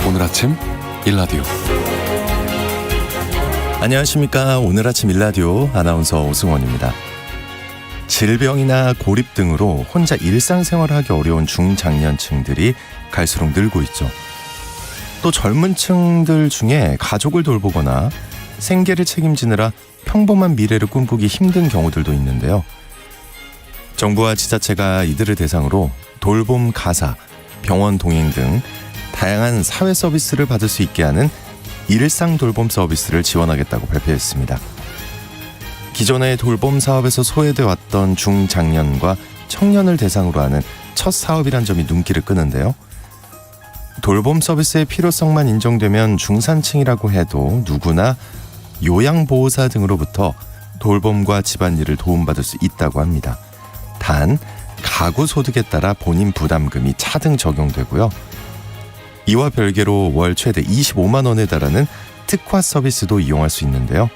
오늘 아침 일라디오. 안녕하십니까. 오늘 아침 일라디오 아나운서 오승원입니다. 질병이나 고립 등으로 혼자 일상생활을 하기 어려운 중장년층들이 갈수록 늘고 있죠. 또 젊은 층들 중에 가족을 돌보거나 생계를 책임지느라 평범한 미래를 꿈꾸기 힘든 경우들도 있는데요. 정부와 지자체가 이들을 대상으로 돌봄 가사, 병원 동행 등 다양한 사회 서비스를 받을 수 있게 하는 일상 돌봄 서비스를 지원하겠다고 발표했습니다. 기존의 돌봄 사업에서 소외돼 왔던 중장년과 청년을 대상으로 하는 첫 사업이란 점이 눈길을 끄는데요. 돌봄 서비스의 필요성만 인정되면 중산층이라고 해도 누구나 요양보호사 등으로부터 돌봄과 집안일을 도움받을 수 있다고 합니다. 단, 가구 소득에 따라 본인 부담금이 차등 적용되고요. 이와 별개로 월 최대 25만 원에 달하는 특화 서비스도 이용할 수 있는데요.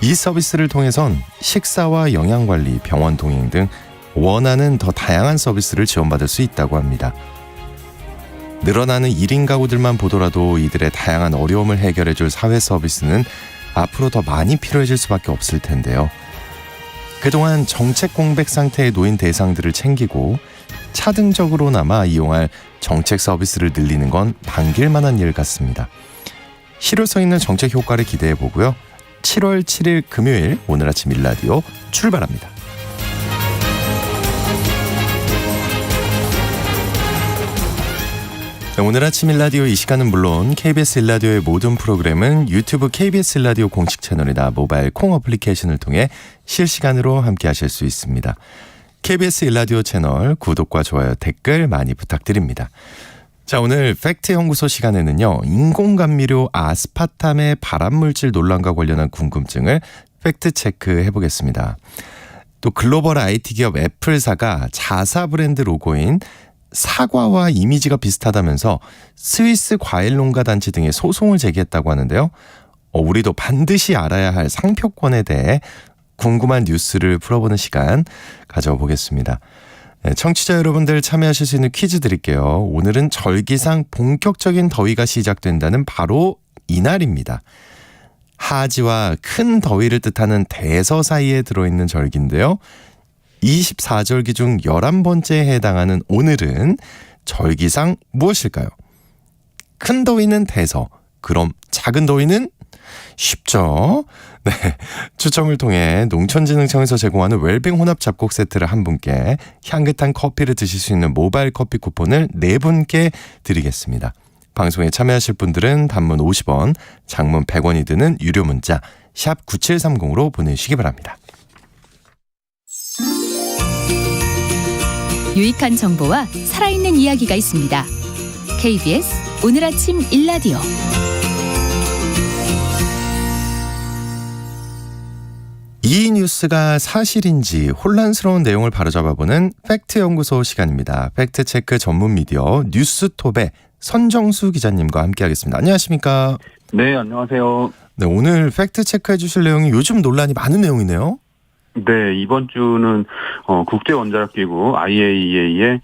이 서비스를 통해선 식사와 영양관리, 병원 동행 등 원하는 더 다양한 서비스를 지원받을 수 있다고 합니다. 늘어나는 1인 가구들만 보더라도 이들의 다양한 어려움을 해결해줄 사회 서비스는 앞으로 더 많이 필요해질 수밖에 없을 텐데요. 그동안 정책 공백 상태에 놓인 대상들을 챙기고 차등적으로나마 이용할 정책 서비스를 늘리는 건 반길만한 일 같습니다. 실효성 있는 정책 효과를 기대해보고요. 7월 7일 금요일 오늘 아침 일라디오 출발합니다. 오늘 아침 일라디오 이 시간은 물론 KBS 일라디오의 모든 프로그램은 유튜브 KBS 일라디오 공식 채널이나 모바일 콩 어플리케이션을 통해 실시간으로 함께 하실 수 있습니다. KBS 일라디오 채널 구독과 좋아요, 댓글 많이 부탁드립니다. 자, 오늘 팩트연구소 시간에는요. 인공감미료 아스파탐의 발암물질 논란과 관련한 궁금증을 팩트체크 해보겠습니다. 또 글로벌 IT 기업 애플사가 자사 브랜드 로고인 사과와 이미지가 비슷하다면서 스위스 과일 농가 단체 등에 소송을 제기했다고 하는데요. 우리도 반드시 알아야 할 상표권에 대해 궁금한 뉴스를 풀어보는 시간 가져보겠습니다. 청취자 여러분들 참여하실 수 있는 퀴즈 드릴게요. 오늘은 절기상 본격적인 더위가 시작된다는 바로 이날입니다. 하지와 큰 더위를 뜻하는 대서 사이에 들어있는 절기인데요. 24절기 중 11번째에 해당하는 오늘은 절기상 무엇일까요? 큰 더위는 대서, 그럼 작은 더위는? 쉽죠? 네, 추첨을 통해 농촌진흥청에서 제공하는 웰빙 혼합 잡곡 세트를 한 분께, 향긋한 커피를 드실 수 있는 모바일 커피 쿠폰을 4분께 드리겠습니다. 방송에 참여하실 분들은 단문 50원, 장문 100원이 드는 유료 문자 샵 9730으로 보내주시기 바랍니다. 유익한 정보와 살아있는 이야기가 있습니다. KBS 오늘 아침 일라디오. 이 뉴스가 사실인지 혼란스러운 내용을 바로잡아보는 팩트연구소 시간입니다. 팩트체크 전문 미디어 뉴스톱의 선정수 기자님과 함께하겠습니다. 안녕하십니까? 네, 안녕하세요. 네, 오늘 팩트체크해 주실 내용이 요즘 논란이 많은 내용이네요. 네, 이번 주는 국제원자력기구 IAEA의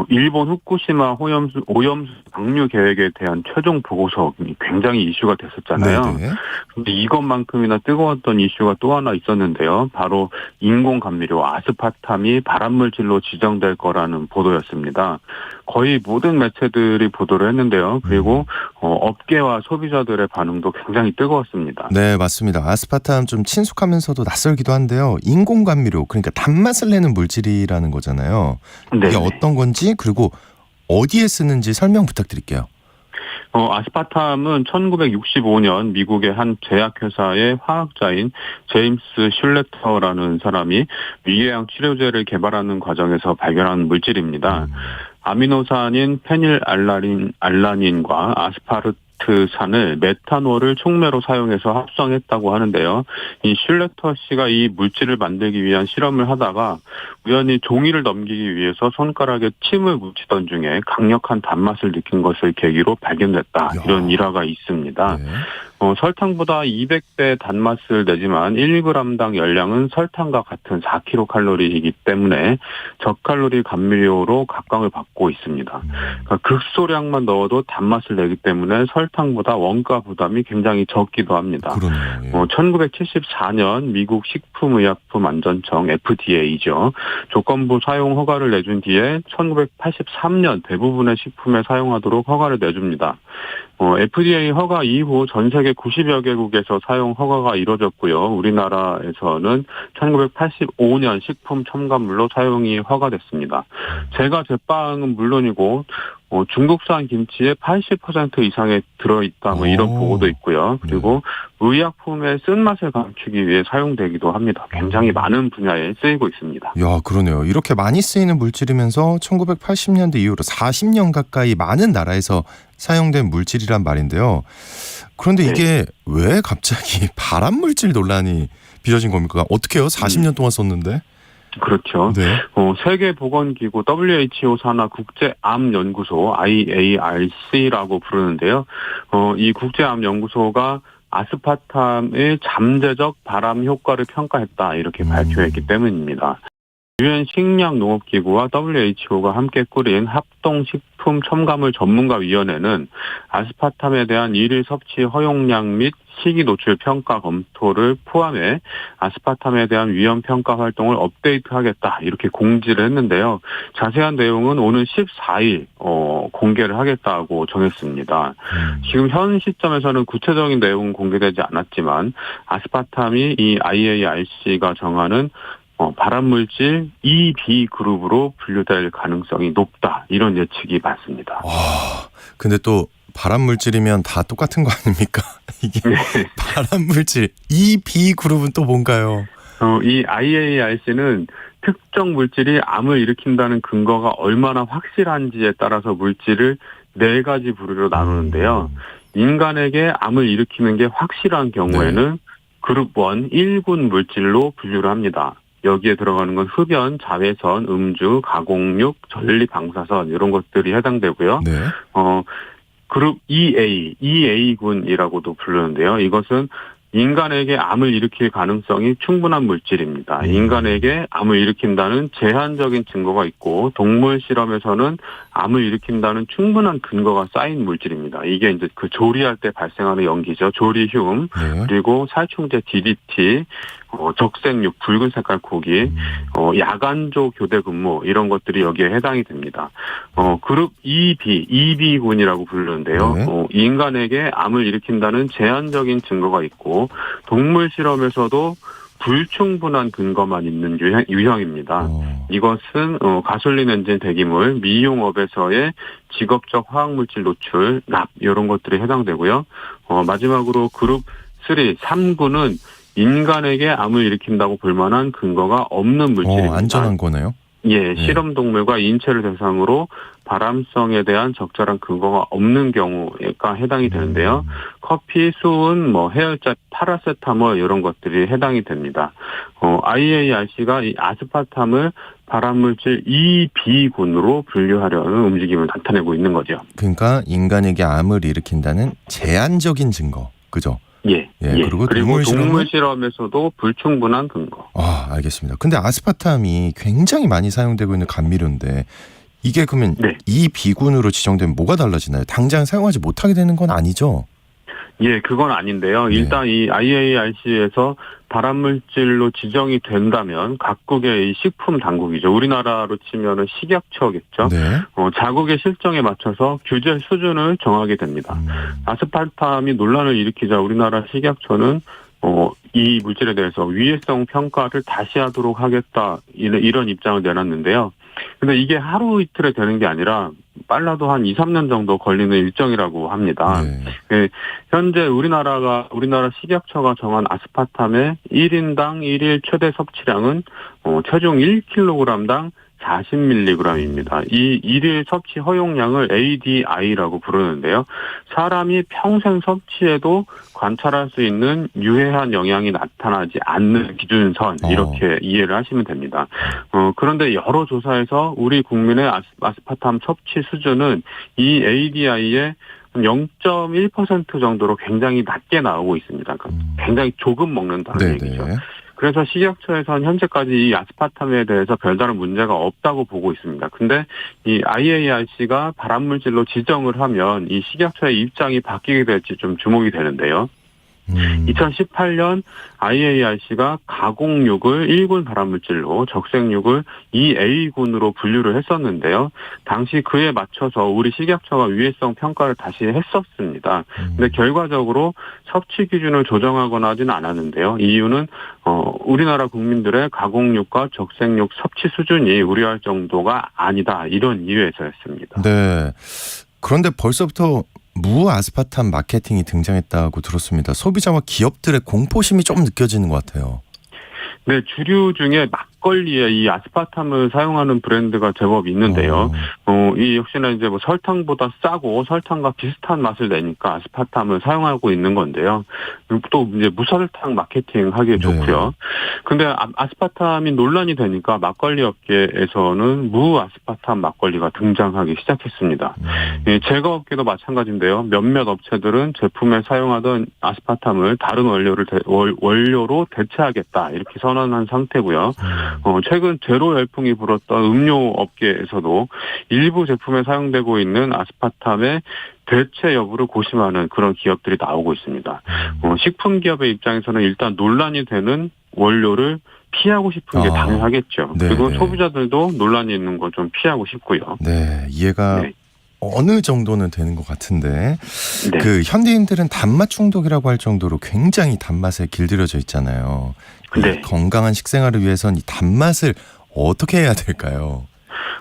일본 후쿠시마 오염수 방류 계획에 대한 최종 보고서가 굉장히 이슈가 됐었잖아요. 네네. 근데 이것만큼이나 뜨거웠던 이슈가 또 하나 있었는데요. 바로 인공감미료 아스파탐이 발암물질로 지정될 거라는 보도였습니다. 거의 모든 매체들이 보도를 했는데요. 그리고 업계와 소비자들의 반응도 굉장히 뜨거웠습니다. 네, 맞습니다. 아스파탐 좀 친숙하면서도 낯설기도 한데요. 인공감미료, 그러니까 단맛을 내는 물질이라는 거잖아요. 네. 이게 어떤 건지, 그리고 어디에 쓰는지 설명 부탁드릴게요. 아스파탐은 1965년 미국의 한 제약회사의 화학자인 제임스 슐레터라는 사람이 위궤양 치료제를 개발하는 과정에서 발견한 물질입니다. 아미노산인 페닐알라닌과 아스파르 아스파트산을 메탄올을 촉매로 사용해서 합성했다고 하는데요. 이 슐레터 씨가 이 물질을 만들기 위한 실험을 하다가 우연히 종이를 넘기기 위해서 손가락에 침을 묻히던 중에 강력한 단맛을 느낀 것을 계기로 발견됐다. 이런 일화가 있습니다. 네. 설탕보다 200배 단맛을 내지만 1g당 열량은 설탕과 같은 4kcal이기 때문에 저칼로리 감미료로 각광을 받고 있습니다. 그러니까 극소량만 넣어도 단맛을 내기 때문에 설탕보다 원가 부담이 굉장히 적기도 합니다. 그러네요. 예. 1974년 미국 식품의약품안전청 FDA죠. 조건부 사용 허가를 내준 뒤에 1983년 대부분의 식품에 사용하도록 허가를 내줍니다. FDA 허가 이후 전 세계 90여 개국에서 사용 허가가 이뤄졌고요. 우리나라에서는 1985년 식품 첨가물로 사용이 허가됐습니다. 제가 제빵은 물론이고 중국산 김치의 80% 이상에 들어있다 이런 보고도 있고요. 그리고 의약품의 쓴맛을 감추기 위해 사용되기도 합니다. 굉장히 많은 분야에 쓰이고 있습니다. 야, 그러네요. 이렇게 많이 쓰이는 물질이면서 1980년대 이후로 40년 가까이 많은 나라에서 사용된 물질이란 말인데요. 그런데 이게 왜 갑자기 발암 물질 논란이 빚어진 겁니까? 어떻게 해요? 40년 동안 썼는데? 그렇죠. 네. 세계보건기구 WHO 산하 국제암연구소 IARC라고 부르는데요. 이 국제암연구소가 아스파탐의 잠재적 발암 효과를 평가했다 이렇게 발표했기 때문입니다. 유엔 식량농업기구와 WHO가 함께 꾸린 합동식품 첨가물 전문가위원회는 아스파탐에 대한 일일 섭취 허용량 및 시기 노출 평가 검토를 포함해 아스파탐에 대한 위험 평가 활동을 업데이트하겠다 이렇게 공지를 했는데요. 자세한 내용은 오는 14일 공개를 하겠다고 정했습니다. 지금 현 시점에서는 구체적인 내용은 공개되지 않았지만 아스파탐이 이 IARC가 정하는 발암물질 EB 그룹으로 분류될 가능성이 높다. 이런 예측이 많습니다. 와, 근데 또 발암물질이면 다 똑같은 거 아닙니까? 이게 발암물질 EB 그룹은 또 뭔가요? 이 IARC는 특정 물질이 암을 일으킨다는 근거가 얼마나 확실한지에 따라서 물질을 4가지 부류로 나누는데요. 인간에게 암을 일으키는 게 확실한 경우에는 그룹 1, 1군 물질로 분류를 합니다. 여기에 들어가는 건 흡연, 자외선, 음주, 가공육, 전리방사선 이런 것들이 해당되고요. 네. 그룹 EA군이라고도 부르는데요. 이것은 인간에게 암을 일으킬 가능성이 충분한 물질입니다. 인간에게 암을 일으킨다는 제한적인 증거가 있고 동물 실험에서는 암을 일으킨다는 충분한 근거가 쌓인 물질입니다. 이게 이제 그 조리할 때 발생하는 연기죠. 조리흉, 그리고 살충제 DDT, 적색육, 붉은 색깔 고기, 야간조 교대 근무 이런 것들이 여기에 해당이 됩니다. 그룹 EB군이라고 부르는데요. 인간에게 암을 일으킨다는 제한적인 증거가 있고 동물 실험에서도 불충분한 근거만 있는 유형입니다. 이것은 가솔린 엔진 배기물, 미용업에서의 직업적 화학물질 노출, 납 이런 것들이 해당되고요. 마지막으로 그룹 3군은 인간에게 암을 일으킨다고 볼 만한 근거가 없는 물질입니다. 안전한 거네요. 예, 실험 동물과 인체를 대상으로 발암성에 대한 적절한 근거가 없는 경우가 해당이 되는데요. 커피, 수은, 해열제, 파라세타몰 이런 것들이 해당이 됩니다. IARC가 이 아스파탐을 발암물질 EB군으로 분류하려는 움직임을 나타내고 있는 거죠. 그러니까 인간에게 암을 일으킨다는 제한적인 증거, 그죠? 예. 그리고 동물 실험에서도 불충분한 근거. 알겠습니다. 근데 아스파탐이 굉장히 많이 사용되고 있는 감미료인데 이게 그러면 이 비군으로 지정되면 뭐가 달라지나요? 당장 사용하지 못하게 되는 건 아니죠? 예, 그건 아닌데요. 일단 이 IARC에서 발암물질로 지정이 된다면 각국의 이 식품 당국이죠. 우리나라로 치면은 식약처겠죠. 자국의 실정에 맞춰서 규제 수준을 정하게 됩니다. 아스파탐이 논란을 일으키자 우리나라 식약처는 이 물질에 대해서 위해성 평가를 다시 하도록 하겠다 이런 입장을 내놨는데요. 근데 이게 하루 이틀에 되는 게 아니라 빨라도 한 2, 3년 정도 걸리는 일정이라고 합니다. 현재 우리나라 식약처가 정한 아스파탐의 1인당 1일 최대 섭취량은 체중 1kg당 40mg입니다. 이 일일 섭취 허용량을 ADI라고 부르는데요. 사람이 평생 섭취해도 관찰할 수 있는 유해한 영향이 나타나지 않는 기준선 이렇게 이해를 하시면 됩니다. 그런데 여러 조사에서 우리 국민의 아스파탐 섭취 수준은 이 ADI의 0.1% 정도로 굉장히 낮게 나오고 있습니다. 굉장히 조금 먹는다는 얘기죠. 그래서 식약처에서는 현재까지 이 아스파탐에 대해서 별다른 문제가 없다고 보고 있습니다. 근데 이 IARC가 발암물질로 지정을 하면 이 식약처의 입장이 바뀌게 될지 좀 주목이 되는데요. 2018년 IARC가 가공육을 1군 발암물질로 적색육을 2A군으로 분류를 했었는데요. 당시 그에 맞춰서 우리 식약처가 위해성 평가를 다시 했었습니다. 근데 결과적으로 섭취 기준을 조정하거나 하지는 않았는데요. 이유는 우리나라 국민들의 가공육과 적색육 섭취 수준이 우려할 정도가 아니다. 이런 이유에서였습니다. 네. 그런데 벌써부터 무아스파탐 마케팅이 등장했다고 들었습니다. 소비자와 기업들의 공포심이 좀 느껴지는 것 같아요. 네, 주류 중에 막걸리에 이 아스파탐을 사용하는 브랜드가 제법 있는데요. 이 역시나 이제 뭐 설탕보다 싸고 설탕과 비슷한 맛을 내니까 아스파탐을 사용하고 있는 건데요. 또 이제 무설탕 마케팅 하기에 좋고요. 근데 아스파탐이 논란이 되니까 막걸리 업계에서는 무아스파탐 막걸리가 등장하기 시작했습니다. 제과업계도 마찬가지인데요. 몇몇 업체들은 제품에 사용하던 아스파탐을 다른 원료로 대체하겠다 이렇게 선언한 상태고요. 최근 제로 열풍이 불었던 음료 업계에서도 일부 제품에 사용되고 있는 아스파탐의 대체 여부를 고심하는 그런 기업들이 나오고 있습니다. 식품 기업의 입장에서는 일단 논란이 되는 원료를 피하고 싶은 게 당연하겠죠. 네네. 그리고 소비자들도 논란이 있는 거 좀 피하고 싶고요. 네, 이해가 어느 정도는 되는 것 같은데 네. 그 현대인들은 단맛 중독이라고 할 정도로 굉장히 단맛에 길들여져 있잖아요. 네. 건강한 식생활을 위해서는 이 단맛을 어떻게 해야 될까요?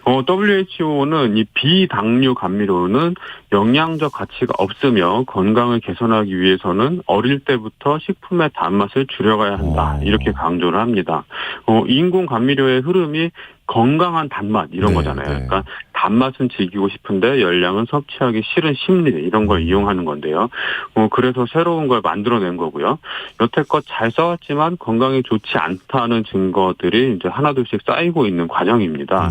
WHO는 이 비당류 감미료는 영양적 가치가 없으며 건강을 개선하기 위해서는 어릴 때부터 식품의 단맛을 줄여가야 한다. 이렇게 강조를 합니다. 인공 감미료의 흐름이 건강한 단맛 이런 거잖아요. 그러니까 단맛은 즐기고 싶은데 열량은 섭취하기 싫은 심리 이런 걸 이용하는 건데요. 그래서 새로운 걸 만들어낸 거고요. 여태껏 잘 써왔지만 건강에 좋지 않다는 증거들이 이제 하나둘씩 쌓이고 있는 과정입니다.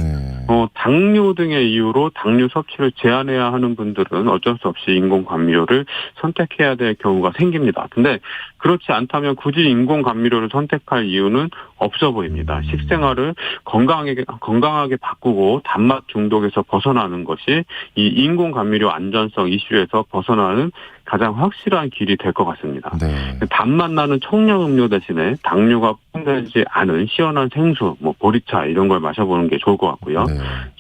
당뇨 등의 이유로 당류 섭취를 제한해야 하는 분들은 어쩔 수 없이 인공 감미료를 선택해야 될 경우가 생깁니다. 근데 그렇지 않다면 굳이 인공 감미료를 선택할 이유는 없어 보입니다. 식생활을 건강하게 바꾸고 단맛 중독에서 벗어나는 것이 이 인공 감미료 안전성 이슈에서 벗어나는 가장 확실한 길이 될 것 같습니다. 단맛 나는 청량 음료 대신에 당류가 포함되지 않은 시원한 생수, 뭐 보리차 이런 걸 마셔보는 게 좋을 것 같고요.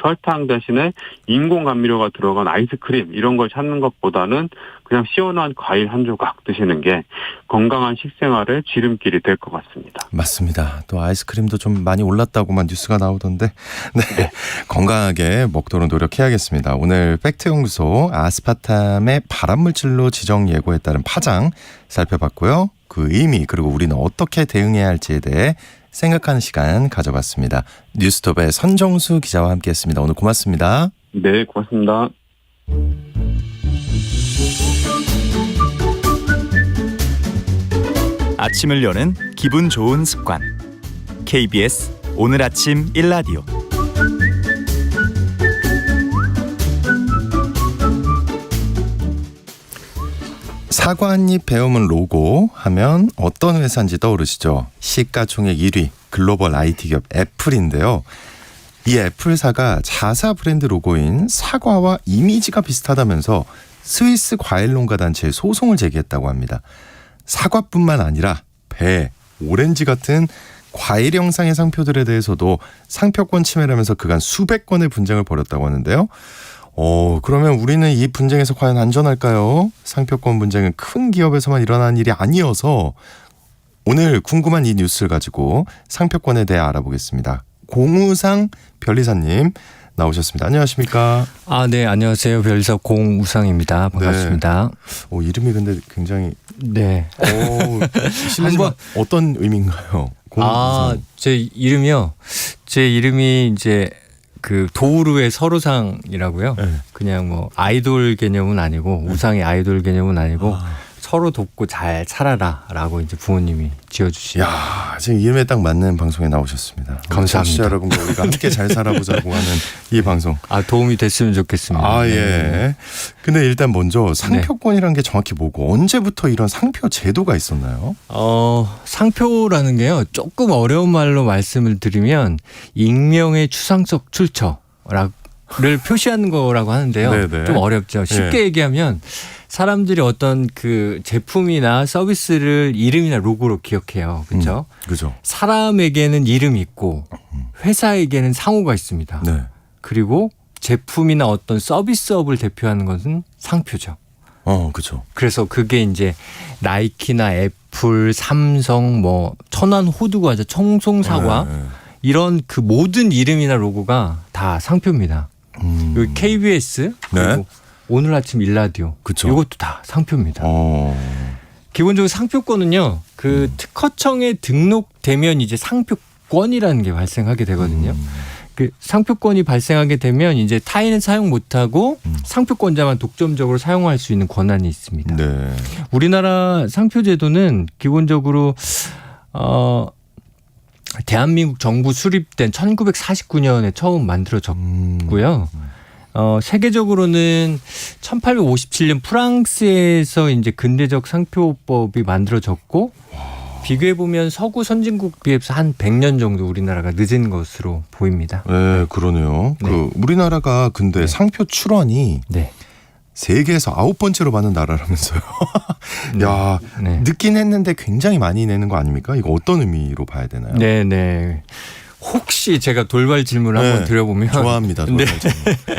설탕 대신에 인공 감미료가 들어간 아이스크림 이런 걸 찾는 것보다는 그냥 시원한 과일 한 조각 드시는 게 건강한 식생활의 지름길이 될 것 같습니다. 맞습니다. 또 아이스크림도 좀 많이 올랐다고만 뉴스가 나오던데 건강하게 먹도록 노력해야겠습니다. 오늘 팩트연구소 아스파탐의 발암물질로 지정 예고에 따른 파장 살펴봤고요. 그 의미 그리고 우리는 어떻게 대응해야 할지에 대해 생각하는 시간 가져봤습니다. 뉴스톱의 선정수 기자와 함께했습니다. 오늘 고맙습니다. 네, 고맙습니다. 아침을 여는 기분 좋은 습관. KBS 오늘 아침 1라디오. 사과 한 입 베어문 로고 하면 어떤 회사인지 떠오르시죠? 시가총액 1위 글로벌 IT 기업 애플인데요. 이 애플사가 자사 브랜드 로고인 사과와 이미지가 비슷하다면서 스위스 과일 농가 단체에 소송을 제기했다고 합니다. 사과뿐만 아니라 배, 오렌지 같은 과일 형상의 상표들에 대해서도 상표권 침해라면서 그간 수백 건의 분쟁을 벌였다고 하는데요. 그러면 우리는 이 분쟁에서 과연 안전할까요? 상표권 분쟁은 큰 기업에서만 일어나는 일이 아니어서 오늘 궁금한 이 뉴스를 가지고 상표권에 대해 알아보겠습니다. 공우상 변리사님 나오셨습니다. 안녕하십니까? 네, 안녕하세요. 변리사 공우상입니다. 반갑습니다. 이름이 근데 굉장히 한번 어떤 의미인가요? 공우상. 제 이름이요. 제 이름이 이제 그 도우루의 서로상이라고요. 네. 그냥 뭐 아이돌 개념은 아니고 우상의 아이돌 개념은 아니고 서로 돕고 잘 살아라라고 이제 부모님이 지어주신. 야, 지금 이름에 딱 맞는 방송에 나오셨습니다. 감사합니다. 청취자 여러분과 우리가 함께 잘 살아보자고 하는 이 방송. 아, 도움이 됐으면 좋겠습니다. 아, 네. 예. 근데 일단 먼저 상표권이란 게 정확히 뭐고 언제부터 이런 상표 제도가 있었나요? 상표라는 게요. 조금 어려운 말로 말씀을 드리면 익명의 추상적 출처를 표시하는 거라고 하는데요. 네네. 좀 어렵죠. 쉽게 얘기하면 사람들이 어떤 그 제품이나 서비스를 이름이나 로고로 기억해요. 그렇죠? 그죠. 사람에게는 이름이 있고 회사에게는 상호가 있습니다. 네. 그리고 제품이나 어떤 서비스업을 대표하는 것은 상표죠. 그죠. 그래서 그게 이제 나이키나 애플, 삼성, 뭐 천안 호두과자, 청송사과 네. 이런 그 모든 이름이나 로고가 다 상표입니다. 여기 KBS 그리고 네. 오늘 아침 일라디오 그쵸. 이것도 다 상표입니다. 기본적으로 상표권은요. 그 특허청에 등록되면 이제 상표권이라는 게 발생하게 되거든요. 그 상표권이 발생하게 되면 이제 타인은 사용 못하고 상표권자만 독점적으로 사용할 수 있는 권한이 있습니다. 네. 우리나라 상표제도는 기본적으로 대한민국 정부 수립된 1949년에 처음 만들어졌고요. 세계적으로는 1857년 프랑스에서 이제 근대적 상표법이 만들어졌고 비교해 보면 서구 선진국 비해서 한 100년 정도 우리나라가 늦은 것으로 보입니다. 네, 그러네요. 네. 그 우리나라가 근데 상표 출원이 네. 세계에서 9번째로 많은 나라라면서요. 야, 네. 늦긴 했는데 굉장히 많이 내는 거 아닙니까? 이거 어떤 의미로 봐야 되나요? 네, 네. 혹시 제가 돌발 질문을 네, 한번 드려보면 좋아합니다. 네.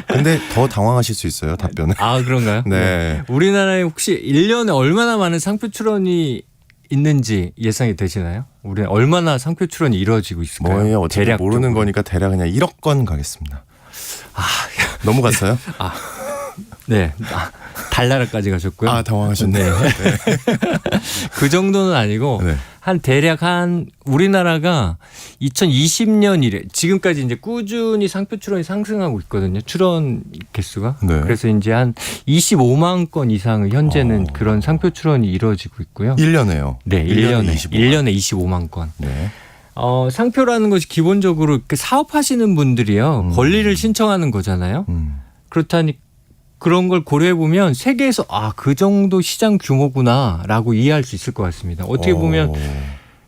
근데 더 당황하실 수 있어요, 답변은. 아, 그런가요? 네. 우리나라에 혹시 1년에 얼마나 많은 상표 출원이 있는지 예상이 되시나요? 우리 얼마나 상표 출원이 이루어지고 있을까요? 뭐예요? 어차피 대략적으로. 모르는 거니까 대략 그냥 1억 건 가겠습니다. 너무 갔어요? 네. 달나라까지 가셨고요. 아, 당황하셨네요. 네. 그 정도는 아니고 네. 한 대략 한 우리나라가 2020년 이래 지금까지 이제 꾸준히 상표 출원이 상승하고 있거든요. 출원 개수가. 네. 그래서 이제 한 25만 건 이상의 현재는 그런 상표 출원이 이루어지고 있고요. 1년에요. 네, 1년에 25만 건. 네. 상표라는 것이 기본적으로 이렇게 사업하시는 분들이요. 권리를 신청하는 거잖아요. 그렇다니 그런 걸 고려해 보면 세계에서 그 정도 시장 규모구나라고 이해할 수 있을 것 같습니다. 어떻게 보면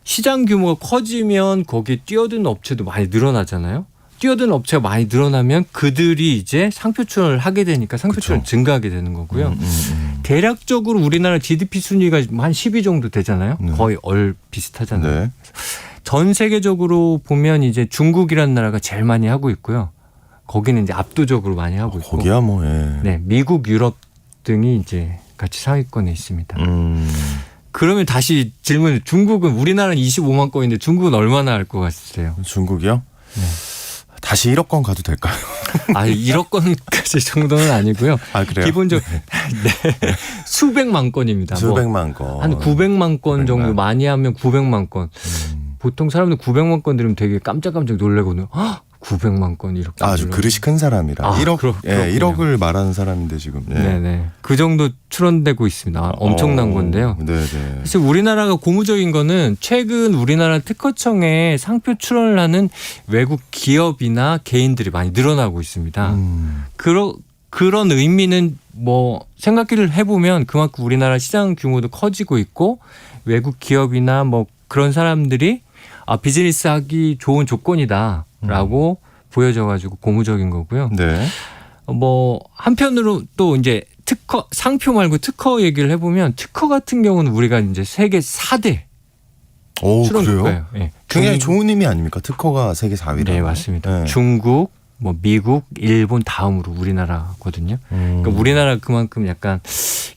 시장 규모가 커지면 거기에 뛰어드는 업체도 많이 늘어나잖아요. 뛰어드는 업체가 많이 늘어나면 그들이 이제 상표 출원을 하게 되니까 상표 출원이 증가하게 되는 거고요. 대략적으로 우리나라 GDP 순위가 한 10위 정도 되잖아요. 네. 거의 비슷하잖아요. 네. 전 세계적으로 보면 이제 중국이라는 나라가 제일 많이 하고 있고요. 거기는 이제 압도적으로 많이 하고 있고. 거기야 뭐. 예. 네, 미국, 유럽 등이 이제 같이 상위권에 있습니다. 그러면 다시 질문. 중국은 우리나라는 25만 건인데 중국은 얼마나 할 것 같으세요? 중국이요? 네. 다시 1억 건 가도 될까요? 1억 건까지 정도는 아니고요. 아, 그래요? 기본적으로 네. 수백만 건입니다. 수백만 건. 한 900만 건 정도 900만. 많이 하면 900만 건. 보통 사람들 900만 건 들으면 되게 깜짝깜짝 놀라거든요. 900만 건 이렇게. 아주 그릇이 큰 사람이라. 1억, 그렇군요. 1억을 말하는 사람인데 지금. 예. 네네. 그 정도 출원되고 있습니다. 엄청난 건데요. 네네. 사실 우리나라가 고무적인 거는 최근 우리나라 특허청에 상표 출원을 하는 외국 기업이나 개인들이 많이 늘어나고 있습니다. 그런 의미는 뭐 생각을 해보면 그만큼 우리나라 시장 규모도 커지고 있고 외국 기업이나 뭐 그런 사람들이 비즈니스 하기 좋은 조건이다라고 보여져가지고 고무적인 거고요. 네. 뭐 한편으로 또 이제 상표 말고 특허 얘기를 해보면 특허 같은 경우는 우리가 이제 세계 4대 오, 그래요? 출원국가예요. 네. 굉장히 좋은 의미 아닙니까? 특허가 세계 4위라. 네, 맞습니다. 네. 중국, 뭐 미국, 일본 다음으로 우리나라거든요. 그러니까 우리나라 그만큼 약간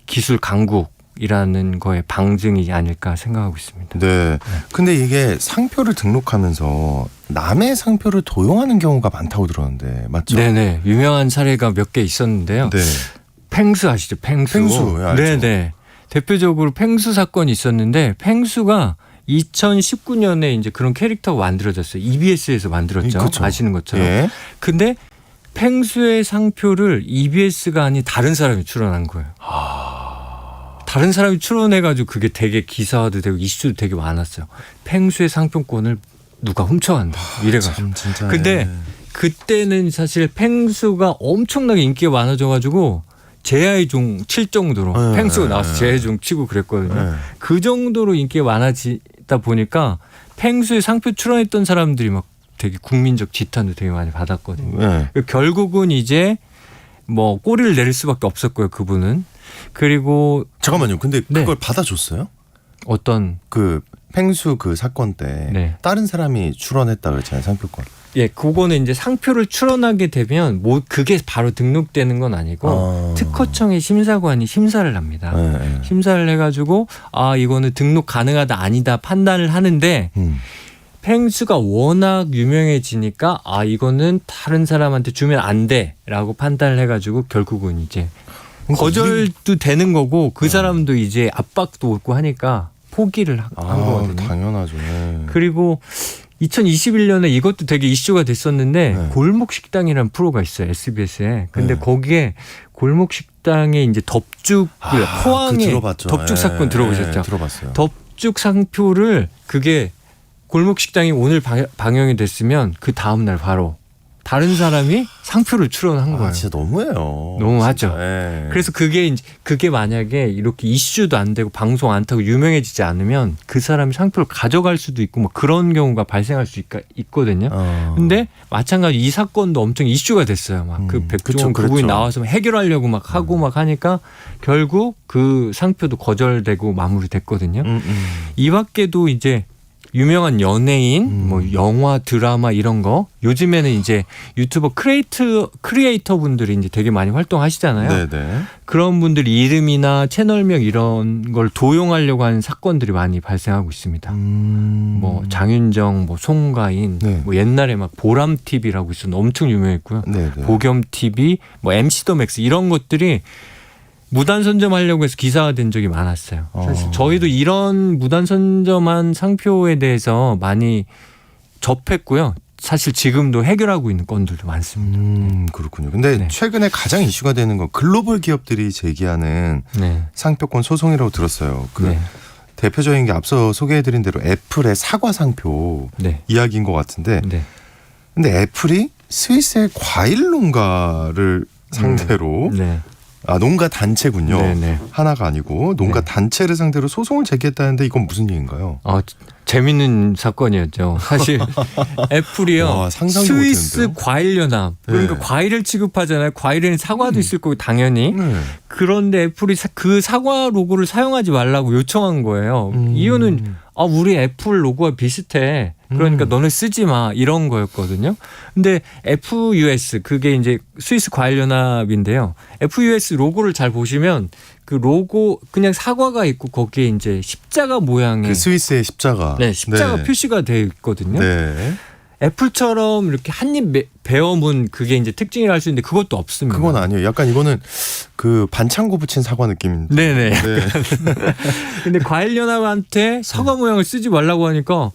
기술 강국이라는 거의 방증이 아닐까 생각하고 있습니다. 네. 근데 이게 상표를 등록하면서 남의 상표를 도용하는 경우가 많다고 들었는데 맞죠? 네네. 유명한 사례가 몇 개 있었는데요. 네. 펭수 아시죠? 펭수. 펭수, 예, 알죠. 네네. 대표적으로 펭수 사건이 있었는데 펭수가 2019년에 이제 그런 캐릭터가 만들어졌어요. EBS에서 만들었죠. 그쵸. 아시는 것처럼. 예. 근데 팽수의 상표를 EBS가 아닌 다른 사람이 출연한 거예요. 다른 사람이 출연해가지고 그게 되게 기사화도 되고 이슈도 되게 많았어요. 팽수의 상표권을 누가 훔쳐간다 이래가지고. 진짜. 근데 그때는 사실 팽수가 엄청나게 인기가 많아져가지고 제야의 종 칠 정도로 네, 팽수가 나와서 네. 제야의 종 치고 그랬거든요. 네. 그 정도로 인기가 많아지다 보니까 팽수의 상표 출연했던 사람들이 막 되게 국민적 지탄도 되게 많이 받았거든요. 네. 결국은 이제 뭐 꼬리를 내릴 수밖에 없었고요. 그분은. 그리고 잠깐만요. 근데 네. 그걸 받아줬어요? 어떤 그 팽수 그 사건 때 네. 다른 사람이 출원했다 그랬잖아요. 상표권. 예, 그거는 이제 상표를 출원하게 되면 뭐 그게 바로 등록되는 건 아니고 특허청의 심사관이 심사를 합니다. 네, 네. 심사를 해가지고 아 이거는 등록 가능하다 아니다 판단을 하는데 팽수가 워낙 유명해지니까 아 이거는 다른 사람한테 주면 안 돼라고 판단을 해가지고 결국은 이제 거절도 되는 거고 그 사람도 이제 압박도 오고 하니까 포기를 한 거거든요. 당연하죠. 네. 그리고 2021년에 이것도 되게 이슈가 됐었는데 네. 골목식당이라는 프로가 있어요. SBS에. 근데 네. 거기에 골목식당에 이제 덮죽을 포항에 들어봤죠. 덮죽 사건 들어보셨죠? 들어봤어요. 덮죽 상표를 그게 골목식당이 오늘 방영이 됐으면 그 다음날 바로 다른 사람이 상표를 출원한 거예요. 진짜 너무해요. 너무하죠. 진짜. 예. 그래서 그게 만약에 이렇게 이슈도 안 되고 방송 안 타고 유명해지지 않으면 그 사람이 상표를 가져갈 수도 있고 뭐 그런 경우가 발생할 수 있거든요. 근데 마찬가지 이 사건도 엄청 이슈가 됐어요. 막 그 백종원 그쵸, 그분이 그렇죠. 나와서 해결하려고 막 하고 막 하니까 결국 그 상표도 거절되고 마무리됐거든요. 이 밖에도 이제 유명한 연예인, 뭐 영화, 드라마 이런 거 요즘에는 이제 유튜버 크리에이터 분들이 이제 되게 많이 활동하시잖아요. 네네. 그런 분들 이름이나 채널명 이런 걸 도용하려고 하는 사건들이 많이 발생하고 있습니다. 뭐 장윤정, 뭐 송가인, 네. 뭐 옛날에 막 보람 TV라고 있었는데 엄청 유명했고요. 네네. 보겸 TV, 뭐 MC 더 맥스 이런 것들이 무단 선점하려고 해서 기사가 된 적이 많았어요. 사실 저희도 이런 무단 선점한 상표에 대해서 많이 접했고요. 사실 지금도 해결하고 있는 건들도 많습니다. 그렇군요. 근데 네. 최근에 가장 이슈가 되는 건 글로벌 기업들이 제기하는 네. 상표권 소송이라고 들었어요. 그 네. 대표적인 게 앞서 소개해드린 대로 애플의 사과 상표 네. 이야기인 것 같은데, 네. 근데 애플이 스위스의 과일 농가를 상대로 네. 농가 단체군요. 네네. 하나가 아니고 농가 네. 단체를 상대로 소송을 제기했다는데 이건 무슨 얘기인가요? 재밌는 사건이었죠. 사실 애플이요. 와, 상상도 스위스 못했는데요. 과일연합. 그러니까 네. 과일을 취급하잖아요. 과일에는 사과도 있을 거고 당연히. 네. 그런데 애플이 그 사과 로고를 사용하지 말라고 요청한 거예요. 이유는 우리 애플 로고와 비슷해. 그러니까 너네 쓰지 마 이런 거였거든요. 근데 FUS 그게 이제 스위스 과일연합인데요. FUS 로고를 잘 보시면 그 로고 그냥 사과가 있고 거기에 이제 십자가 모양의 그 스위스의 십자가. 네, 십자가 네. 표시가 되어 있거든요. 네. 애플처럼 이렇게 한입 베어문 그게 이제 특징이라 할 수 있는데 그것도 없습니다. 그건 아니에요. 약간 이거는 그 반창고 붙인 사과 느낌. 네네. 네. 근데 과일연합한테 사과 모양을 쓰지 말라고 하니까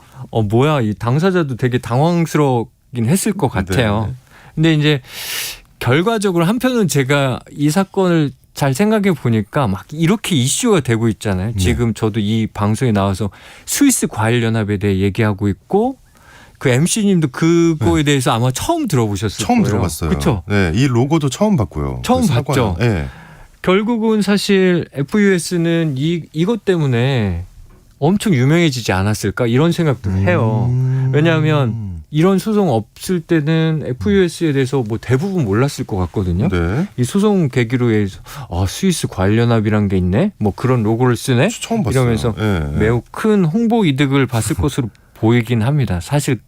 뭐야 이 당사자도 되게 당황스럽긴 했을 것 같아요. 네. 근데 이제 결과적으로 한편은 제가 이 사건을 잘 생각해 보니까 막 이렇게 이슈가 되고 있잖아요. 지금 저도 이 방송에 나와서 스위스 과일연합에 대해 얘기하고 있고 그 MC님도 그거에 대해서 아마 처음 들어보셨을 처음 거예요. 들어봤어요. 그렇죠. 네, 이 로고도 처음 봤고요. 처음 그 사과는. 봤죠. 네. 결국은 사실 FUS는 이것 때문에 엄청 유명해지지 않았을까 이런 생각도 해요. 왜냐하면 이런 소송 없을 때는 FUS에 대해서 뭐 대부분 몰랐을 것 같거든요. 네. 이 소송 계기로 해서 스위스 과일연합이란 게 있네? 뭐 그런 로고를 쓰네? 처음 봤어요. 이러면서 네. 매우 큰 홍보 이득을 봤을 것으로 보이긴 합니다. 사실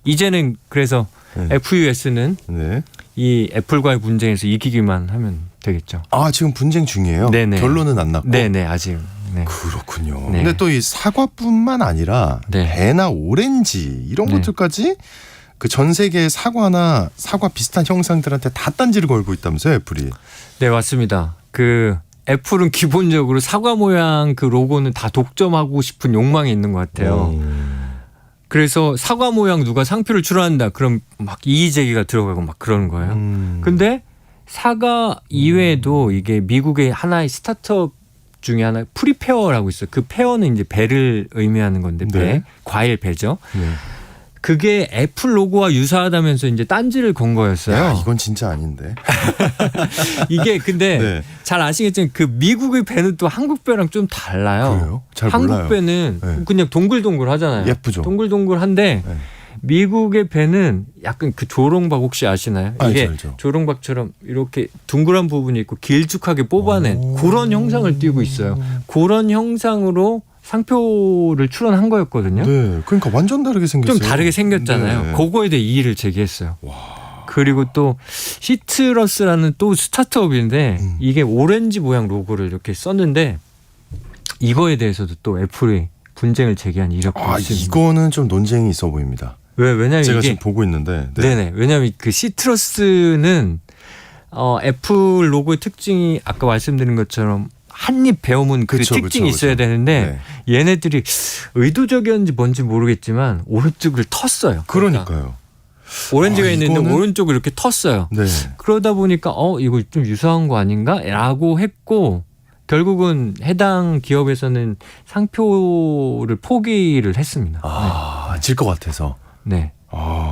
이제는 그래서 네. FUS는 네. 이 애플과의 분쟁에서 이기기만 하면 되겠죠. 지금 분쟁 중이에요. 네네. 결론은 안 났고. 네네 아직. 네. 그렇군요. 네. 근데 또 이 사과뿐만 아니라 네. 배나 오렌지 이런 네. 것들까지 그 전 세계 사과나 사과 비슷한 형상들한테 다 딴지를 걸고 있다면서요, 애플이. 네 맞습니다. 그 애플은 기본적으로 사과 모양 그 로고는 다 독점하고 싶은 욕망이 있는 것 같아요. 그래서 사과 모양 누가 상표를 출원한다. 그럼 막 이의 제기가 들어가고 막 그러는 거예요. 근데 사과 이외에도 이게 미국의 하나의 스타트업 중에 하나 프리페어라고 있어요. 그 페어는 이제 배를 의미하는 건데 배, 네. 과일 배죠. 네. 그게 애플 로고와 유사하다면서 이제 딴지를 건 거였어요. 야, 이건 진짜 아닌데. 이게 근데 네. 잘 아시겠지만 그 미국의 배는 또 한국 배랑 좀 달라요. 그래요? 잘 한국 몰라요. 배는 네. 그냥 동글동글 하잖아요. 예쁘죠. 동글동글한데 네. 미국의 배는 약간 그 조롱박 혹시 아시나요? 이게 알죠. 조롱박처럼 이렇게 둥그런 부분이 있고 길쭉하게 뽑아낸 그런 형상을 띠고 있어요. 그런 형상으로 상표를 출원한 거였거든요. 네, 그러니까 완전 다르게 생겼어요. 좀 다르게 생겼잖아요. 네. 그거에 대해 이의를 제기했어요. 그리고 또 시트러스라는 또 스타트업인데 이게 오렌지 모양 로고를 이렇게 썼는데 이거에 대해서도 또 애플이 분쟁을 제기한 이력도 있습니다. 이거는 좀 논쟁이 있어 보입니다. 왜냐면 제가 이게 지금 보고 있는데. 네. 네네. 왜냐하면 그 시트러스는 애플 로고의 특징이 아까 말씀드린 것처럼 한입 배움은 그 그쵸, 특징이 그쵸, 있어야 그쵸. 되는데 얘네들이 의도적이었는지 뭔지 모르겠지만 오른쪽을 텄어요. 그러니까요. 오렌지가 있는데 이거는- 오른쪽을 이렇게 텄어요. 네. 그러다 보니까 이거 좀 유사한 거 아닌가? 라고 했고 결국은 해당 기업에서는 상표를 포기를 했습니다. 질 것 같아서. 네.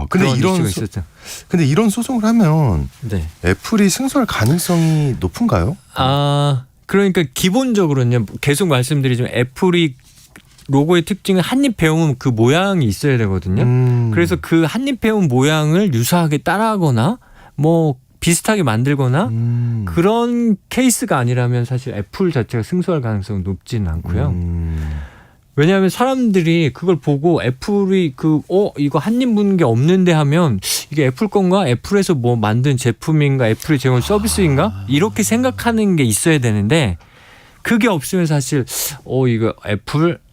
근데 그런 이런 이슈가 있었죠. 근데 이런 소송을 하면 네. 애플이 승소할 가능성이 높은가요? 그러니까 기본적으로는요. 계속 말씀드리지만 애플이 로고의 특징은 한입 배우면 그 모양이 있어야 되거든요. 그래서 그 한입 배운 모양을 유사하게 따라하거나 뭐 비슷하게 만들거나 그런 케이스가 아니라면 사실 애플 자체가 승소할 가능성은 높지는 않고요. 왜냐하면 사람들이 그걸 보고 애플이 이거 한입 묻는 게 없는데 하면 이게 애플 건가? 애플에서 뭐 만든 제품인가? 애플이 제공한 서비스인가? 이렇게 생각하는 게 있어야 되는데 그게 없으면 사실 이거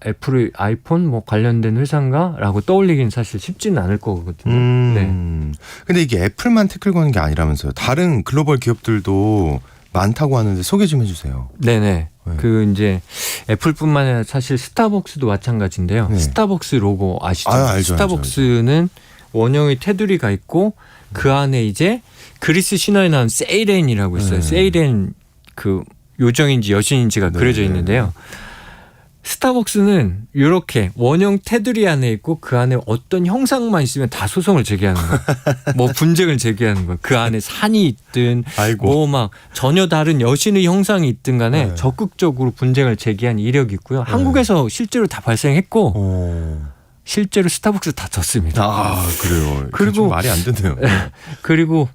애플의 아이폰 뭐 관련된 회사인가라고 떠올리긴 사실 쉽지는 않을 거거든요. 네. 근데 이게 애플만 태클 거는 게 아니라면서요. 다른 글로벌 기업들도 많다고 하는데 소개 좀 해주세요. 네네. 네. 그 이제 애플뿐만 아니라 사실 스타벅스도 마찬가지인데요. 네. 스타벅스 로고 아시죠? 알죠, 스타벅스는 원형의 테두리가 있고 그 안에 이제 그리스 신화에 나온 세이렌이라고 있어요. 네. 세이렌 그 요정인지 여신인지가 네. 그려져 있는데요. 스타벅스는 이렇게 원형 테두리 안에 있고 그 안에 어떤 형상만 있으면 다 소송을 제기하는 거예요. 뭐 분쟁을 제기하는 거예요. 그 안에 산이 있든 아이고. 뭐 막 전혀 다른 여신의 형상이 있든 간에 네. 적극적으로 분쟁을 제기한 이력이 있고요. 한국에서 실제로 다 발생했고 실제로 스타벅스 다 졌습니다. 그래요. 그리고- 좀 말이 안 되네요. 그리고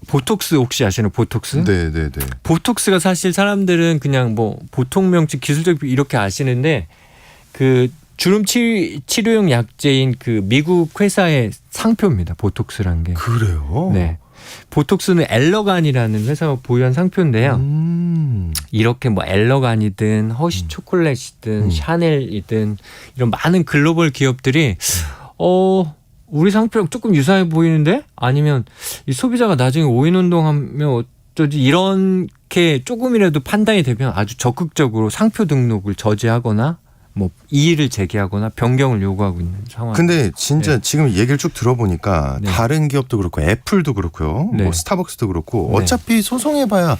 보톡스 혹시 아시나요? 보톡스? 네네네. 보톡스가 사실 사람들은 그냥 뭐 보통 명칭 기술적 이렇게 아시는데 그 주름 치료용 약제인 그 미국 회사의 상표입니다. 보톡스라는 게. 그래요? 네. 보톡스는 엘러간이라는 회사가 보유한 상표인데요. 이렇게 뭐 엘러간이든 허쉬 초콜릿이든 샤넬이든 이런 많은 글로벌 기업들이 우리 상표랑 조금 유사해 보이는데 아니면 이 소비자가 나중에 오인운동하면 어쩌지 이렇게 조금이라도 판단이 되면 아주 적극적으로 상표 등록을 저지하거나 뭐 이의를 제기하거나 변경을 요구하고 있는 상황. 근데 진짜 네. 지금 얘기를 쭉 들어보니까 네. 다른 기업도 그렇고 애플도 그렇고요. 네. 뭐 스타벅스도 그렇고 네. 어차피 소송해봐야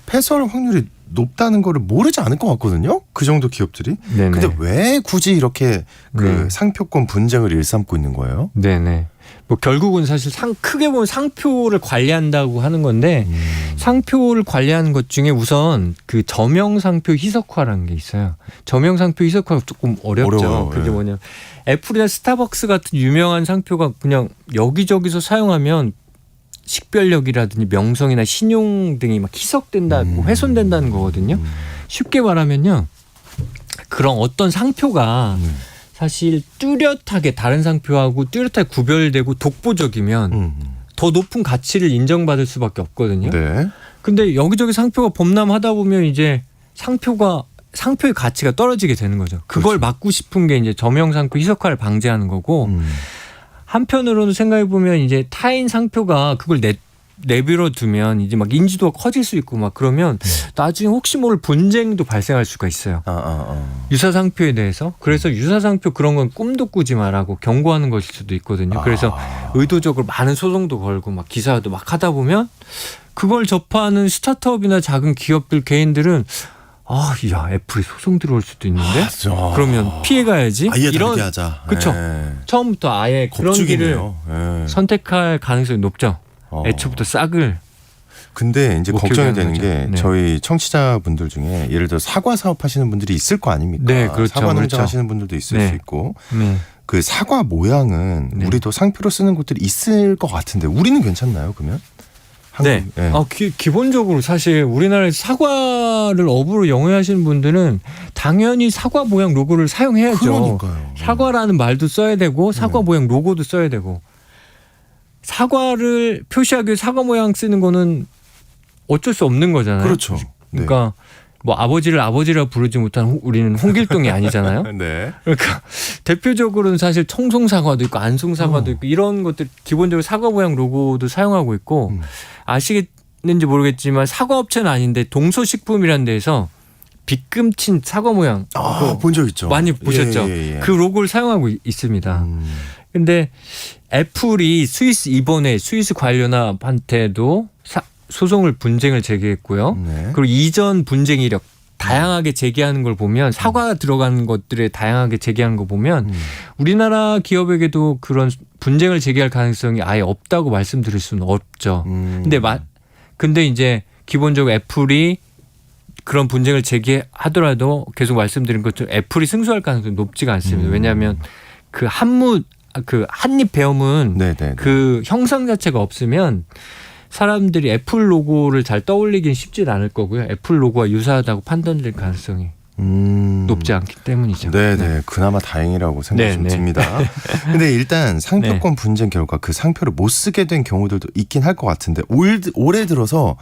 패소할 확률이 높다는 거를 모르지 않을 것 같거든요. 그 정도 기업들이. 네네. 근데 왜 굳이 이렇게 그 네. 상표권 분쟁을 일삼고 있는 거예요? 네네. 뭐 결국은 사실 크게 보면 상표를 관리한다고 하는 건데 상표를 관리하는 것 중에 우선 그 저명 상표 희석화라는 게 있어요. 저명 상표 희석화가 조금 어렵죠. 어려워요. 그게 예. 뭐냐 애플이나 스타벅스 같은 유명한 상표가 그냥 여기저기서 사용하면 식별력이라든지 명성이나 신용 등이 막 희석된다고 훼손된다는 거거든요. 쉽게 말하면요. 그런 어떤 상표가 사실 뚜렷하게 다른 상표하고 뚜렷하게 구별되고 독보적이면 더 높은 가치를 인정받을 수밖에 없거든요. 네. 근데 여기저기 상표가 범람하다 보면 이제 상표의 가치가 떨어지게 되는 거죠. 그걸 막고 싶은 게 이제 저명 상표 희석화를 방지하는 거고 한편으로는 생각해 보면 이제 타인 상표가 그걸 내버려 두면 이제 막 인지도가 커질 수 있고 막 그러면 나중에 혹시 모를 분쟁도 발생할 수가 있어요. 유사상표에 대해서. 그래서 유사상표 그런 건 꿈도 꾸지 마라고 경고하는 것일 수도 있거든요. 그래서 의도적으로 많은 소송도 걸고 막 기사도 막 하다 보면 그걸 접하는 스타트업이나 작은 기업들 개인들은 야 애플이 소송 들어올 수도 있는데 그러면 피해가야지. 아예 이런 다르게 하자. 그렇죠. 처음부터 아예 그런 길을 선택할 가능성이 높죠. 애초부터 싹을. 근데 이제 걱정이 되는 게 네. 저희 청취자분들 중에 예를 들어 사과 사업 하시는 분들이 있을 거 아닙니까? 네, 그렇죠. 사과 농장 그렇죠. 하시는 분들도 있을 네. 수 있고 네. 그 사과 모양은 네. 우리도 상표로 쓰는 곳들이 있을 것 같은데 우리는 괜찮나요? 그러면? 네. 네. 기본적으로 사실 우리나라에서 사과를 업으로 영위하시는 분들은 당연히 사과 모양 로고를 사용해야죠. 그러니까요. 사과라는 말도 써야 되고 사과 모양 로고도 써야 되고 사과를 표시하기 위해 사과 모양 쓰는 거는 어쩔 수 없는 거잖아요. 그렇죠. 그러니까 뭐 아버지를 아버지라 부르지 못한 우리는 홍길동이 아니잖아요. 네. 그러니까 대표적으로는 사실 청송사과도 있고 안송사과도 있고 이런 것들 기본적으로 사과 모양 로고도 사용하고 있고 아시겠는지 모르겠지만 사과업체는 아닌데 동서식품이라는 데에서 빗금친 사과 모양 본 적 있죠. 많이 보셨죠. 예. 그 로고를 사용하고 있습니다. 근데 애플이 스위스 이번에 스위스 관련업한테도 소송을 분쟁을 제기했고요. 네. 그리고 이전 분쟁 이력 다양하게 제기하는 걸 보면 사과가 들어간 것들에 다양하게 제기하는 거 보면 우리나라 기업에게도 그런 분쟁을 제기할 가능성이 아예 없다고 말씀드릴 수는 없죠. 근데 이제 기본적으로 애플이 그런 분쟁을 제기하더라도 계속 말씀드린 것처럼 애플이 승소할 가능성이 높지가 않습니다. 왜냐하면 그 한입 배움은 네네. 그 형상 자체가 없으면 사람들이 애플 로고를 잘 떠올리긴 쉽지 않을 거고요. 애플 로고와 유사하다고 판단될 가능성이 높지 않기 때문이죠. 네네. 그나마 다행이라고 생각이 좀 듭니다. 근데 일단 상표권 분쟁 결과 그 상표를 못 쓰게 된 경우들도 있긴 할 것 같은데 올해 들어서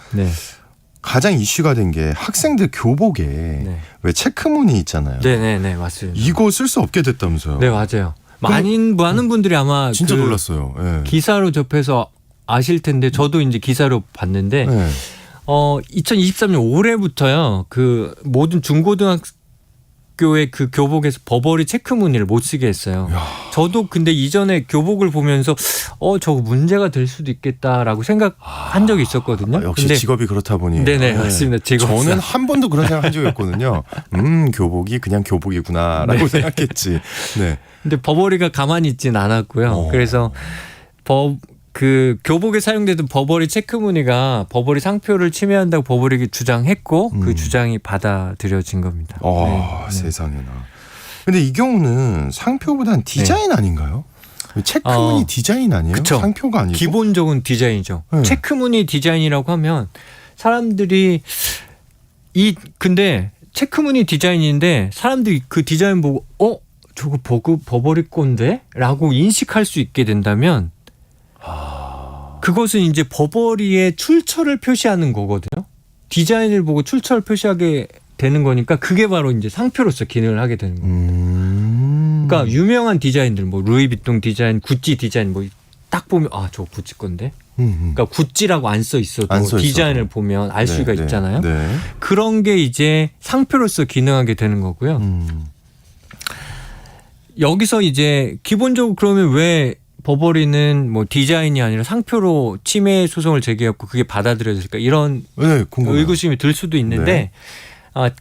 가장 이슈가 된 게 학생들 교복에 왜 체크무늬 있잖아요. 네네네 맞습니다. 이거 쓸 수 없게 됐다면서요. 네 맞아요. 많은 분들이 아마 진짜 놀랐어요. 네. 기사로 접해서 아실 텐데 저도 이제 기사로 봤는데 2023년 올해부터요 그 모든 중고등학교의 그 교복에서 버버리 체크 무늬를 못 쓰게 했어요. 저도 근데 이전에 교복을 보면서 저거 문제가 될 수도 있겠다라고 생각한 적이 있었거든요. 역시 근데 직업이 그렇다 보니. 네네 맞습니다. 저는 한 번도 그런 생각한 적이 없거든요. 교복이 그냥 교복이구나라고 생각했지. 네. 근데 버버리가 가만히 있진 않았고요. 그래서 그 교복에 사용되던 버버리 체크 무늬가 버버리 상표를 침해한다고 버버리가 주장했고 그 주장이 받아들여진 겁니다. 세상에나. 근데 이 경우는 상표보다는 디자인 아닌가요? 체크 무늬 디자인 아니에요? 그쵸. 상표가 아니고. 기본적인 디자인이죠. 체크 무늬 디자인이라고 하면 사람들이 근데 체크 무늬 디자인인데 사람들이 그 디자인 보고 저거 버버리 건데? 라고 인식할 수 있게 된다면 그것은 이제 버버리의 출처를 표시하는 거거든요. 디자인을 보고 출처를 표시하게 되는 거니까 그게 바로 이제 상표로서 기능을 하게 되는 거예요. 그러니까 유명한 디자인들 뭐 루이비통 디자인, 구찌 디자인 뭐 딱 보면 저거 구찌 건데. 그러니까 구찌라고 안 써 있어도 디자인을 보면 알 수가 있잖아요. 네. 그런 게 이제 상표로서 기능하게 되는 거고요. 여기서 이제 기본적으로 그러면 왜 버버리는 뭐 디자인이 아니라 상표로 침해 소송을 제기했고 그게 받아들여질까 이런 의구심이 들 수도 있는데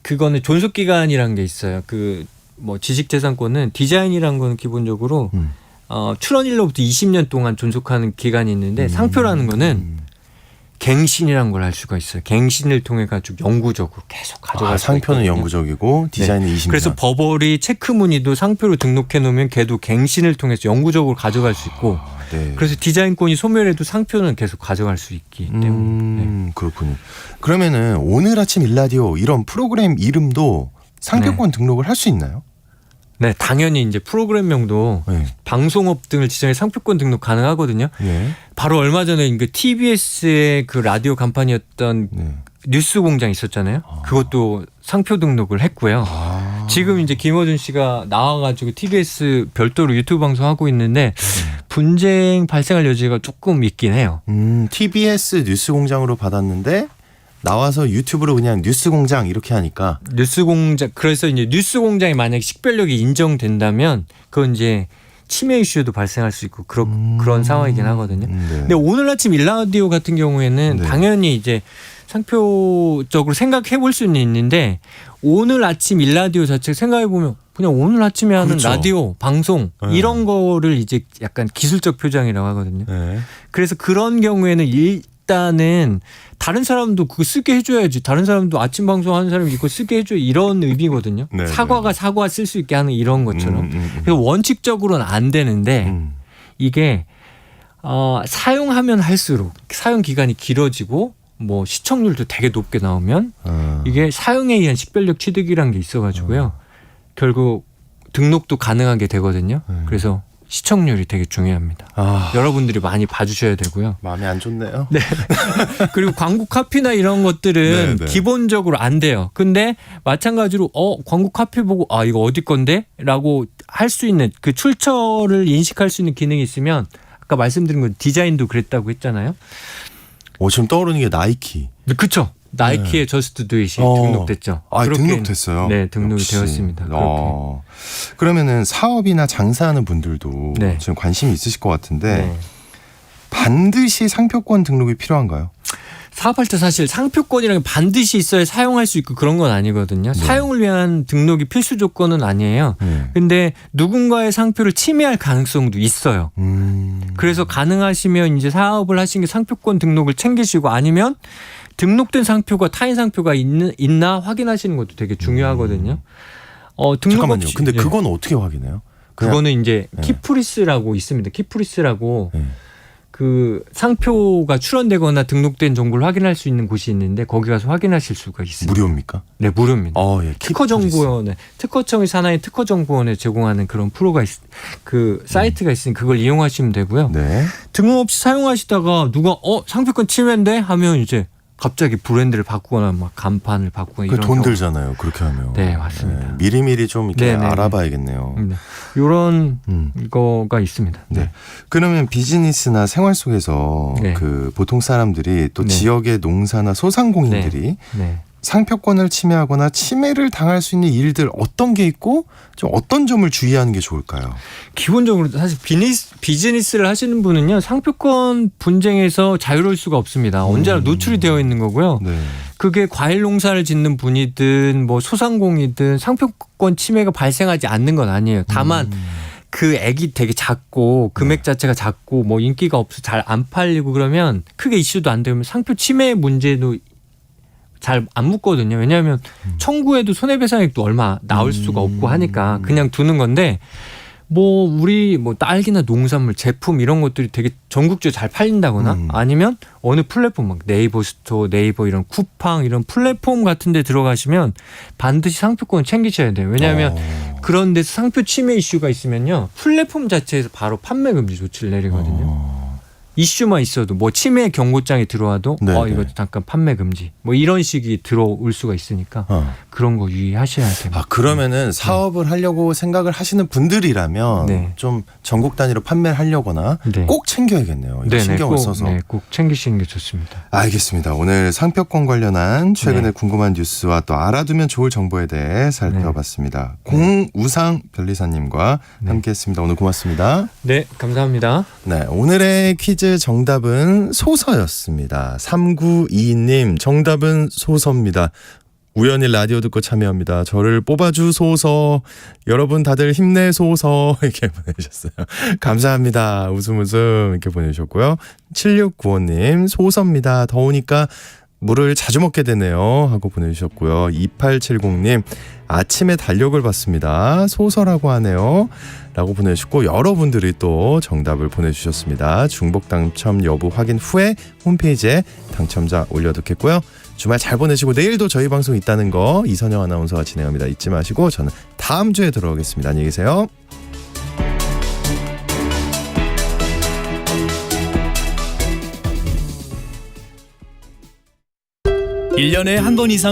그거는 존속 기간이라는 게 있어요. 그 뭐 지식재산권은 디자인이라는 거는 기본적으로 출원일로부터 20년 동안 존속하는 기간이 있는데 상표라는 거는 갱신이라는 걸 알 수가 있어요. 갱신을 통해 가지고 영구적으로 계속 가져갈 수 있거든요. 상표는 영구적이고 디자인은 20년. 그래서 버버리 체크 무늬도 상표로 등록해 놓으면 걔도 갱신을 통해서 영구적으로 가져갈 수 있고 그래서 디자인권이 소멸해도 상표는 계속 가져갈 수 있기 때문에. 그렇군요. 그러면은 오늘 아침 일라디오 이런 프로그램 이름도 상표권 등록을 할 수 있나요? 네, 당연히 이제 프로그램명도 방송업 등을 지정해 상표권 등록 가능하거든요. 바로 얼마 전에 그 TBS의 그 라디오 간판이었던 뉴스공장 있었잖아요. 그것도 상표 등록을 했고요. 지금 이제 김어준 씨가 나와가지고 TBS 별도로 유튜브 방송하고 있는데 분쟁 발생할 여지가 조금 있긴 해요. TBS 뉴스공장으로 받았는데 나와서 유튜브로 그냥 뉴스공장 이렇게 하니까 뉴스공장 그래서 이제 뉴스공장이 만약 식별력이 인정된다면 그건 이제 침해 이슈도 발생할 수 있고 그런 상황이긴 하거든요. 네. 근데 오늘 아침 일라디오 같은 경우에는 네. 당연히 이제 상표적으로 생각해 볼 수는 있는데 오늘 아침 일라디오 자체 생각해 보면 그냥 오늘 아침에 하는 그렇죠. 라디오 방송 네. 이런 거를 이제 약간 기술적 표장이라고 하거든요. 네. 그래서 그런 경우에는 일단은 다른 사람도 그거 쓰게 해줘야지. 다른 사람도 아침 방송 하는 사람이 이거 쓰게 해줘 이런 의미거든요. 네, 사과 쓸 수 있게 하는 이런 것처럼. 그래서 원칙적으로는 안 되는데 이게 사용하면 할수록 사용 기간이 길어지고 뭐 시청률도 되게 높게 나오면 이게 사용에 의한 식별력 취득이라는 게 있어가지고요. 결국 등록도 가능하게 되거든요. 그래서 시청률이 되게 중요합니다. 여러분들이 많이 봐주셔야 되고요. 마음이 안 좋네요. 네. 그리고 광고 카피나 이런 것들은 네. 기본적으로 안 돼요. 근데 마찬가지로 광고 카피 보고 이거 어디 건데? 라고 할 수 있는 그 출처를 인식할 수 있는 기능이 있으면 아까 말씀드린 건 디자인도 그랬다고 했잖아요. 지금 떠오르는 게 나이키. 그렇죠. 나이키의 저스트 두잇이 등록됐죠. 그렇게, 등록됐어요. 네, 등록이 역시. 되었습니다. 그러면은 사업이나 장사하는 분들도 네. 지금 관심이 있으실 것 같은데 네. 반드시 상표권 등록이 필요한가요? 사업할 때 사실 상표권이라는 게 반드시 있어야 사용할 수 있고 그런 건 아니거든요. 사용을 위한 등록이 필수 조건은 아니에요. 근데 누군가의 상표를 침해할 가능성도 있어요. 그래서 가능하시면 이제 사업을 하신 게 상표권 등록을 챙기시고 아니면 등록된 상표가 타인 상표가 있나 확인하시는 것도 되게 중요하거든요. 등록 잠깐만요. 없이, 근데 그건 어떻게 확인해요? 그거는 이제 키프리스라고 있습니다. 키프리스라고 그 상표가 출원되거나 등록된 정보를 확인할 수 있는 곳이 있는데 거기 가서 확인하실 수가 있습니다. 무료입니까? 네, 무료입니다. 예. 특허정보원에 특허청이 산하의 특허정보원에 제공하는 그런 프로가 그 사이트가 있으니 그걸 이용하시면 되고요. 네. 등록 없이 사용하시다가 누가 상표권 침해인데 하면 이제 갑자기 브랜드를 바꾸거나 막 간판을 바꾸거나 이런 돈 경우. 들잖아요. 그렇게 하면. 네, 맞습니다. 미리미리 좀 이렇게 네네. 알아봐야겠네요. 이런 거가 있습니다. 네. 그러면 비즈니스나 생활 속에서 네. 그 보통 사람들이 또 네. 지역의 농사나 소상공인들이 네. 상표권을 침해하거나 침해를 당할 수 있는 일들 어떤 게 있고 좀 어떤 점을 주의하는 게 좋을까요? 기본적으로 사실 비즈니스를 하시는 분은요 상표권 분쟁에서 자유로울 수가 없습니다. 언제나 노출이 되어 있는 거고요. 네. 그게 과일 농사를 짓는 분이든 뭐 소상공이든 상표권 침해가 발생하지 않는 건 아니에요. 다만 그 액이 되게 작고 금액 자체가 작고 뭐 인기가 없어 잘 안 팔리고 그러면 크게 이슈도 안 되면 상표 침해 문제도 잘 안 묻거든요. 왜냐하면 청구해도 손해배상액도 얼마 나올 수가 없고 하니까 그냥 두는 건데 뭐 우리 뭐 딸기나 농산물 제품 이런 것들이 되게 전국적으로 잘 팔린다거나 아니면 어느 플랫폼 막 네이버 스토어, 네이버 이런 쿠팡 이런 플랫폼 같은 데 들어가시면 반드시 상표권을 챙기셔야 돼요. 왜냐하면 그런 데서 상표 침해 이슈가 있으면요. 플랫폼 자체에서 바로 판매 금지 조치를 내리거든요. 이슈만 있어도 뭐 침해 경고장이 들어와도 이거 잠깐 판매 금지 뭐 이런 식이 들어올 수가 있으니까 그런 거 유의하셔야 됩니다. 그러면은 사업을 하려고 생각을 하시는 분들이라면 네. 좀 전국 단위로 판매를 하려거나 네. 꼭 챙겨야겠네요. 이거 신경을 써서. 꼭 챙기시는 게 좋습니다. 알겠습니다. 오늘 상표권 관련한 최근에 궁금한 뉴스와 또 알아두면 좋을 정보에 대해 살펴봤습니다. 공우상 변리사님과 함께했습니다. 오늘 고맙습니다. 네, 감사합니다. 네, 오늘의 퀴즈 정답은 소서였습니다. 3922님 정답은 소서입니다. 우연히 라디오 듣고 참여합니다. 저를 뽑아주소서. 여러분 다들 힘내소서. 이렇게 보내주셨어요. 감사합니다. 웃음 이렇게 보내주셨고요. 7695님 소서입니다. 더우니까 물을 자주 먹게 되네요 하고 보내주셨고요. 2870님 아침에 달력을 봤습니다. 소서라고 하네요 라고 보내주셨고 여러분들이 또 정답을 보내주셨습니다. 중복 당첨 여부 확인 후에 홈페이지에 당첨자 올려놓겠고요. 주말 잘 보내시고 내일도 저희 방송 있다는 거 이선영 아나운서가 진행합니다. 잊지 마시고 저는 다음 주에 돌아오겠습니다. 안녕히 계세요. 1년에 한 번 이상